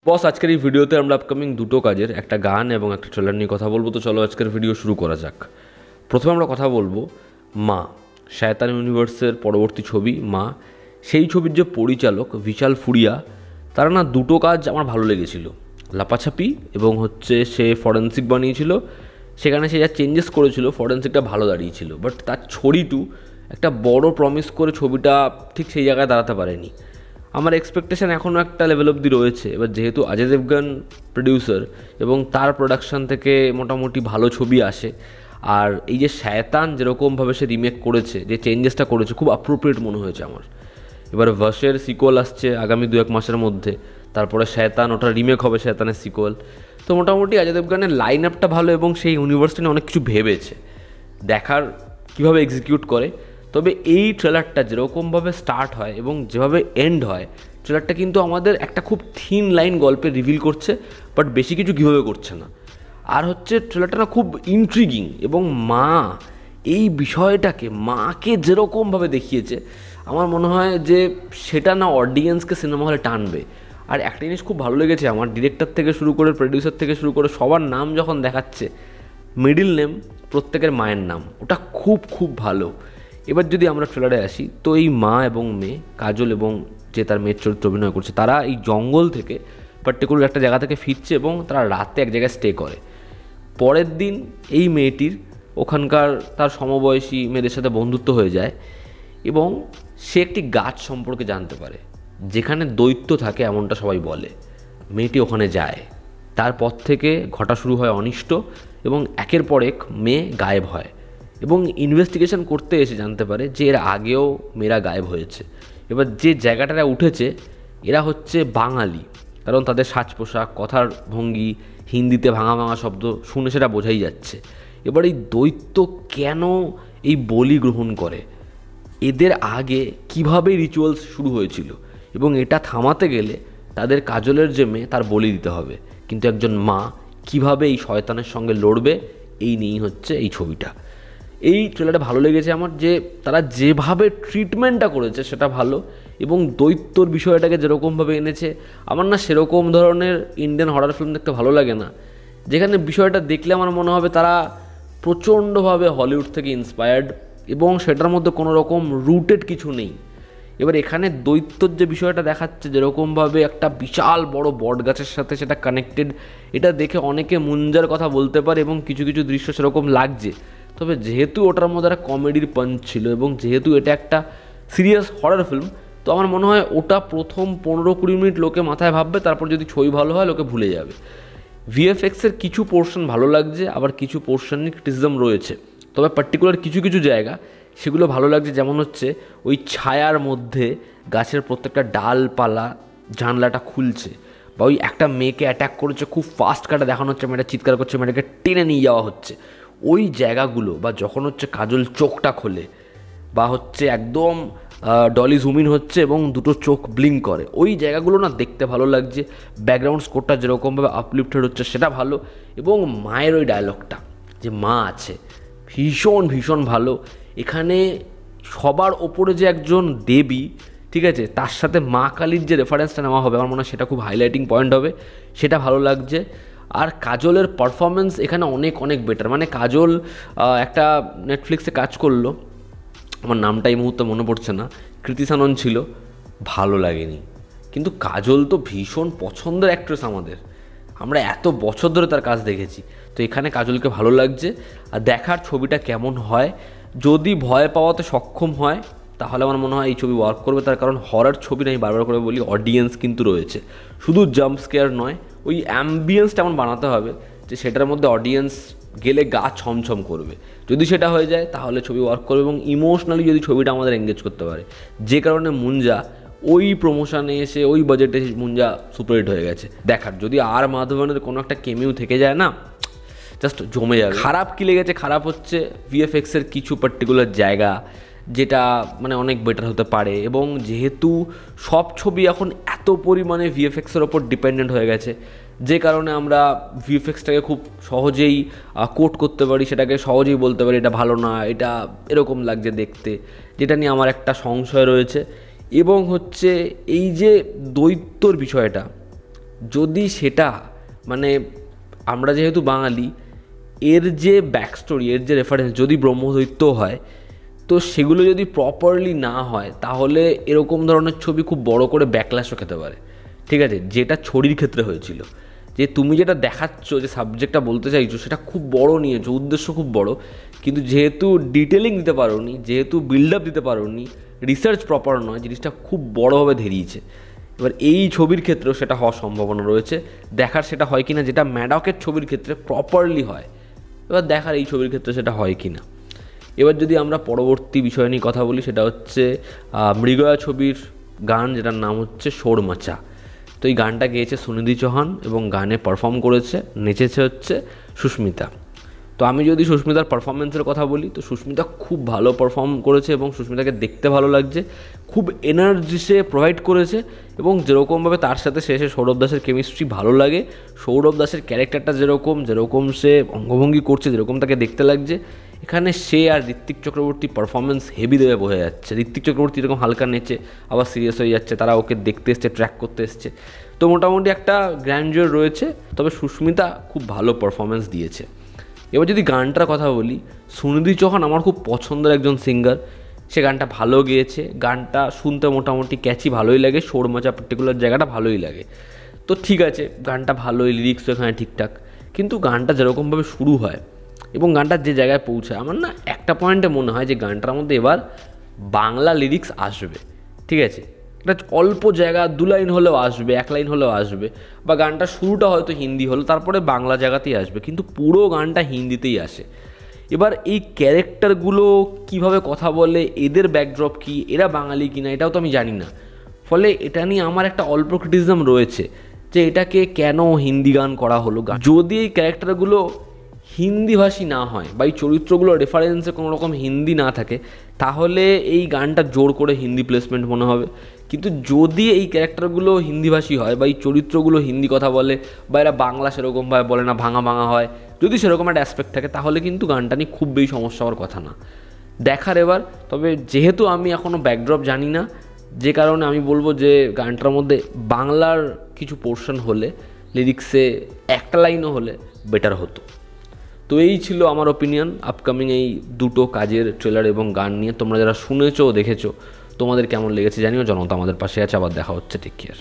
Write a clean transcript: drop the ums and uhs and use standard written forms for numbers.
বস, আজকের এই ভিডিওতে আমরা আপকামিং দুটো কাজের একটা গান এবং একটা ট্রেলার নিয়ে কথা বলবো। তো চলো আজকের ভিডিও শুরু করা যাক। প্রথমে আমরা কথা বলবো মা, শায়তান ইউনিভার্সের পরবর্তী ছবি মা। সেই ছবির যে পরিচালক বিশাল ফুরিয়া, তারা না দুটো কাজ আমার ভালো লেগেছিল। লাপাছাপি এবং সে ফরেন্সিক বানিয়েছিল, সেখানে সে যা চেঞ্জেস করেছিল ফরেন্সিকটা ভালো দাঁড়িয়েছিল। বাট তার ছড়ি টু একটা বড় প্রমিস করে ছবিটা ঠিক সেই জায়গায় দাঁড়াতে পারেনি। আমার এক্সপেকটেশান এখনও একটা লেভেল অবধি রয়েছে। এবার যেহেতু অজয় দেবগন প্রডিউসার এবং তার প্রোডাকশান থেকে মোটামুটি ভালো ছবি আসে, আর এই যে শায়তান যেরকমভাবে সে রিমেক করেছে, যে চেঞ্জেসটা করেছে, খুব অ্যাপ্রোপ্রিয়েট মনে হয়েছে আমার। এবার ভার্সের সিকোয়েল আসছে আগামী 2-1 মাসের মধ্যে, তারপরে শায়তান, ওটা রিমেক হবে শায়তানের সিকোয়েল। তো মোটামুটি অজয় দেবগনের লাইন আপটা ভালো এবং সেই ইউনিভার্সটা নিয়ে অনেক কিছু ভেবেছে, দেখার কীভাবে এক্সিকিউট করে। তবে এই ট্রেলারটা যেরকমভাবে স্টার্ট হয় এবং যেভাবে এন্ড হয়, ট্রেলারটা কিন্তু আমাদের একটা খুব থিন লাইন গল্পে রিভিল করছে, বাট বেশি কিছু কীভাবে করছে না। আর ট্রেলারটা না খুব ইন্ট্রিগিং, এবং মা এই বিষয়টাকে, মাকে যেরকমভাবে দেখিয়েছে, আমার মনে হয় যে সেটা না অডিয়েন্সকে সিনেমা হলে টানবে। আর একটা জিনিস খুব ভালো লেগেছে আমার, ডিরেক্টর থেকে শুরু করে প্রডিউসার থেকে শুরু করে সবার নাম যখন দেখাচ্ছে, মিডিল নেম প্রত্যেকের মায়ের নাম, ওটা খুব খুব ভালো। এবার যদি আমরা ট্রেলারে আসি, তো এই মা এবং মেয়ে, কাজল এবং যে তার মেয়ের চরিত্র অভিনয় করছে, তারা এই জঙ্গল থেকে পার্টিকুলার একটা জায়গা থেকে ফিরছে এবং তারা রাতে এক জায়গায় স্টে করে। পরের দিন এই মেয়েটির ওখানকার তার সমবয়সী মেয়েদের সাথে বন্ধুত্ব হয়ে যায় এবং সে একটি গাছ সম্পর্কে জানতে পারে যেখানে দৈত্য থাকে, এমনটা সবাই বলে। মেয়েটি ওখানে যায়, তারপর থেকে ঘটা শুরু হয় অনিষ্ট, এবং একের পর এক মেয়ে গায়েব হয়। এবং ইনভেস্টিগেশন করতে এসে জানতে পারে যে এর আগেও মেয়েরা গায়েব হয়েছে। এবার যে জায়গাটারা উঠেছে, এরা বাঙালি, কারণ তাদের সাজ পোশাক, কথার ভঙ্গি, হিন্দিতে ভাঙা ভাঙা শব্দ শুনে সেটা বোঝাই যাচ্ছে। এবার এই দৈত্য কেন এই বলি গ্রহণ করে, এদের আগে কিভাবে রিচুয়ালস শুরু হয়েছিল, এবং এটা থামাতে গেলে তাদের কাজলের যে মেয়ে, তার বলি দিতে হবে। কিন্তু একজন মা কিভাবে এই শয়তানের সঙ্গে লড়বে, এই নিয়েই এই ছবিটা। এই ট্রেলারটা ভালো লেগেছে আমার, যে তারা যেভাবে ট্রিটমেন্টটা করেছে সেটা ভালো, এবং দৈত্যর বিষয়টাকে যেরকমভাবে এনেছে, আমার না সেরকম ধরনের ইন্ডিয়ান হরর ফিল্ম দেখতে ভালো লাগে না, যেখানে বিষয়টা দেখলে আমার মনে হবে তারা প্রচণ্ডভাবে হলিউড থেকে ইন্সপায়ার্ড এবং সেটার মধ্যে কোনো রকম রুটেড কিছু নেই। এবার এখানে দৈত্যর যে বিষয়টা দেখাচ্ছে, যেরকমভাবে একটা বিশাল বড় বট গাছের সাথে সেটা কানেক্টেড, এটা দেখে অনেকে মুঞ্জার কথা বলতে পারে এবং কিছু কিছু দৃশ্য সেরকম লাগছে। তবে যেহেতু ওটার মধ্যে একটা কমেডির পাঞ্চ ছিল এবং যেহেতু এটা একটা সিরিয়াস হরর ফিল্ম, তো আমার মনে হয় ওটা প্রথম 15-20 মিনিট লোকে মাথায় ভাববে, তারপর যদি ছবি ভালো হয় লোকে ভুলে যাবে। ভিএফএক্সের কিছু পোর্শন ভালো লাগছে, আবার কিছু পোর্শন নিয়ে ক্রিটিসিজম রয়েছে। তবে পার্টিকুলার কিছু কিছু জায়গা সেগুলো ভালো লাগছে, যেমন ওই ছায়ার মধ্যে গাছের প্রত্যেকটা ডালপালা জানলাটা খুলছে, বা ওই একটা মেয়েকে অ্যাটাক করেছে, খুব ফাস্ট কাটা দেখানো হচ্ছে, মেয়েটা চিৎকার করছে, মেয়েটাকে টেনে নিয়ে যাওয়া হচ্ছে, ওই জায়গাগুলো, বা যখন কাজল চোখটা খোলে, বা একদম ডলি জুমিন হচ্ছে এবং দুটো চোখ ব্লিঙ্ক করে, ওই জায়গাগুলো না দেখতে ভালো লাগছে। ব্যাকগ্রাউন্ড স্কোরটা যেরকমভাবে আপলিফটেড হচ্ছে সেটা ভালো, এবং মায়ের ওই ডায়লগটা, যে মা আছে, ভীষণ ভীষণ ভালো। এখানে সবার ওপরে যে একজন দেবী, ঠিক আছে, তার সাথে মা কালীর যে রেফারেন্সটা নেওয়া হবে, আমার মনে হয় সেটা খুব হাইলাইটিং পয়েন্ট হবে, সেটা ভালো লাগছে। আর কাজলের পারফরমেন্স এখানে অনেক অনেক বেটার। মানে কাজল একটা নেটফ্লিক্সে কাজ করলো, আমার নামটা এই মুহূর্তে মনে পড়ছে না, কৃতি সানন ছিল, ভালো লাগেনি। কিন্তু কাজল তো ভীষণ পছন্দের অ্যাক্ট্রেস আমাদের, আমরা এত বছর ধরে তার কাজ দেখেছি। তো এখানে কাজলকে ভালো লাগছে। আর দেখার ছবিটা কেমন হয়, যদি ভয় পাওয়াতে সক্ষম হয় তাহলে আমার মনে হয় এই ছবি ওয়ার্ক করবে। তার কারণ হরর ছবি না, আমি বারবার করে বলি, অডিয়েন্স কিন্তু রয়েছে, শুধু জাম্প স্কেয়ার নয়, ওই অ্যাম্বিয়েন্সটা এমন বানাতে হবে যে সেটার মধ্যে অডিয়েন্স গেলে গা ছমছম করবে। যদি সেটা হয়ে যায় তাহলে ছবি ওয়ার্ক করবে, এবং ইমোশনালি যদি ছবিটা আমাদের এঙ্গেজ করতে পারে। যে কারণে মুঞ্জা ওই প্রমোশনে এসে, ওই বাজেটে মুঞ্জা সুপারহিট হয়ে গেছে। দেখার যদি আর মাধবনের কোনো একটা কেমিউ থেকে যায় না, জাস্ট জমে যাবে। খারাপ কী লেগেছে, খারাপ ভিএফএক্সের কিছু পার্টিকুলার জায়গা, যেটা মানে অনেক বেটার হতে পারে। এবং যেহেতু সব ছবি এখন এত পরিমাণে ভিএফএক্সের ওপর ডিপেন্ডেন্ট হয়ে গেছে, যে কারণে আমরা ভিএফএক্সটাকে খুব সহজেই কোট করতে পারি, সেটাকে সহজেই বলতে পারি এটা ভালো না, এটা এরকম লাগছে দেখতে, যেটা নিয়ে আমার একটা সংশয় রয়েছে। এবং এই যে দৈত্যর বিষয়টা, যদি সেটা মানে আমরা যেহেতু বাঙালি, এর যে ব্যাক স্টোরি, এর যে রেফারেন্স যদি ব্রহ্মদৈত্য হয়, তো সেগুলো যদি প্রপারলি না হয় তাহলে এরকম ধরনের ছবি খুব বড় করে ব্যাকল্যাশও খেতে পারে। ঠিক আছে, যেটা ছড়ির ক্ষেত্রে হয়েছিল, যে তুমি যেটা দেখাচ্ছ, যে সাবজেক্টটা বলতে চাইছো, সেটা খুব বড় নিয়েছো, উদ্দেশ্য খুব বড়, কিন্তু যেহেতু ডিটেলিং দিতে পারোনি, যেহেতু বিল্ড আপ দিতে পারোনি, রিসার্চ প্রপার নয়, জিনিসটা খুব বড়োভাবে ধেরিয়েছে। এবার এই ছবির ক্ষেত্রেও সেটা হওয়ার সম্ভাবনা রয়েছে, দেখার সেটা হয় কি না, যেটা ম্যাডকের ছবির ক্ষেত্রে প্রপারলি হয়, এবার দেখার এই ছবির ক্ষেত্রে সেটা হয় কি না। এবার যদি আমরা পরবর্তী বিষয় নিয়ে কথা বলি, সেটা হচ্ছে মৃগয়া ছবির গান, যেটার নাম হচ্ছে শোর মাচা। তো এই গানটা গেয়েছে সুনিধি চৌহান এবং গানে পারফর্ম করেছে, নেচেছে হচ্ছে সুস্মিতা। তো আমি যদি সুস্মিতার পারফরমেন্সের কথা বলি, তো সুস্মিতা খুব ভালো পারফর্ম করেছে এবং সুস্মিতাকে দেখতে ভালো লাগছে, খুব এনার্জি সে প্রোভাইড করেছে, এবং যেরকমভাবে তার সাথে শেষে সৌরভ দাসের কেমিস্ট্রি ভালো লাগে, সৌরভ দাসের ক্যারেক্টারটা যেরকম সে অঙ্গভঙ্গি করছে, যেরকম তাকে দেখতে লাগছে, এখানে সে আর ঋত্বিক চক্রবর্তী পারফরমেন্স হেভি দেবে বোঝা যাচ্ছে। ঋত্বিক চক্রবর্তী এরকম হালকা নেচে আবার সিরিয়াস হয়ে যাচ্ছে, তারা ওকে দেখতে এসছে, ট্র্যাক করতে এসছে, তো মোটামুটি একটা গ্র্যান্ডিওর রয়েছে। তবে সুস্মিতা খুব ভালো পারফরমেন্স দিয়েছে। এবার যদি গানটার কথা বলি, সুনিধি চৌহান আমার খুব পছন্দের একজন সিঙ্গার, সে গানটা ভালো গেয়েছে, গানটা শুনতে মোটামুটি ক্যাচি ভালোই লাগে, শোর মাচা পার্টিকুলার জায়গাটা ভালোই লাগে। তো ঠিক আছে, গানটা ভালোই, লিরিক্সও এখানে ঠিকঠাক, কিন্তু গানটা যেরকমভাবে শুরু হয় এবং গানটা যে জায়গায় পৌঁছায়, আমার না একটা পয়েন্টে মনে হয় যে গানটার মধ্যে এবার বাংলা লিরিক্স আসবে। ঠিক আছে, এটা অল্প জায়গা, 2 লাইন হলেও আসবে, 1 লাইন হলেও আসবে, বা গানটা শুরুটা হয়তো হিন্দি হলো, তারপরে বাংলা জায়গাতেই আসবে, কিন্তু পুরো গানটা হিন্দিতেই আসে। এবার এই ক্যারেক্টারগুলো কিভাবে কথা বলে, এদের ব্যাকড্রপ কী, এরা বাঙালি কিনা এটাও তো আমি জানি না। ফলে এটা নিয়ে আমার একটা অল্প ক্রিটিসিজম রয়েছে যে এটাকে কেন হিন্দি গান করা হলো। যদি এই ক্যারেক্টারগুলো হিন্দিভাষী না হয় বা এই চরিত্রগুলো রেফারেন্সে কোনো রকম হিন্দি না থাকে, তাহলে এই গানটা জোর করে হিন্দি প্লেসমেন্ট মনে হবে। কিন্তু যদি এই ক্যারেক্টারগুলো হিন্দিভাষী হয় বা এই চরিত্রগুলো হিন্দি কথা বলে, বা এরা বাংলা সেরকমভাবে বলে না, ভাঙা ভাঙা হয়, যদি সেরকম একটা অ্যাসপেক্ট থাকে, তাহলে কিন্তু গানটা নিয়ে খুব বেশি সমস্যা হওয়ার কথা না। দেখার এবার, তবে যেহেতু আমি এখনও ব্যাকড্রপ জানি না, যে কারণে আমি বলবো যে গানটার মধ্যে বাংলার কিছু পোর্শন হলে, লিরিক্সে একটা লাইনও হলে বেটার হতো। তো এই ছিল আমার ওপিনিয়ন আপকামিং এই দুটো কাজের ট্রেলার এবং গান নিয়ে। তোমরা যারা শুনেছো, দেখেছো, তোমাদের কেমন লেগেছে জানিও। জনতা আমাদের পাশে আছে, আবার দেখা হচ্ছে, টেক কেয়ার।